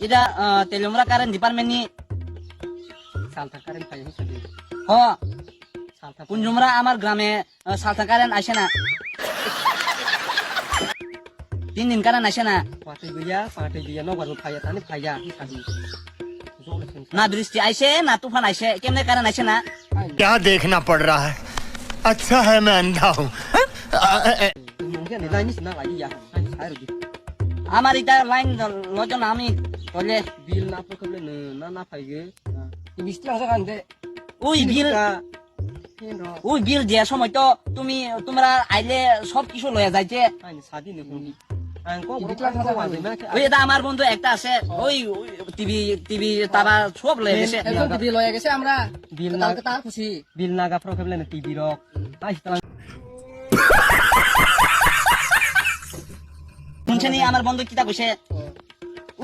এটা তেলুমরা current department নি Salta current পাই হিসাবে হ সালতা কুঞ্জুমরা আমার গ্রামে সালতা কারেন্ট আসে না 3 দিন কারেন্ট আসে না পাটে গিয়া নগর ফাইয়া তানি ফাইয়া হিসাবে না বৃষ্টি আইসে না তুফান আইসে কেমনে কারেন্ট আসে না क्या देखना पड़ रहा है अच्छा है मैं अंधा हूँ মঙ্গে নে লাইনিস না লাগি ইয়া আই রবি আমার এটা লাইন লজন আমি বলে বিল না প্রকবলে না ফাইগে মিস্ত্রি আছে কান্দে ওই বিল হেন র ওই বিল দেওয়ার সময় তো তোমরা আইলে সব কিছু লয়ে যাইছে আইনি সাদি নে কোনি আং কো বড় ওই এটা আমার বন্ধু একটা আছে ওই টিভি তারা সব লয়ে গেছে একদম দিদি লয়ে গেছে আমরা বিল না কালকে তার খুশি বিল নাগা প্রকবলে না টিভি র আইস তালা শুনছেনি আমার বন্ধু কিতা কইছে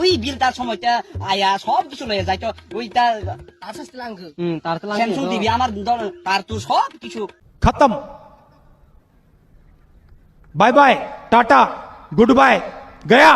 ওই বিল তার সময়টা আয়া সব কিছু লয়ে যাইতো ওইটা তার শাস্তি লাঙ্গ তার তো স্যামসুং টিভি আমার তার তো সব কিছু खत्म bye bye tata good bye गया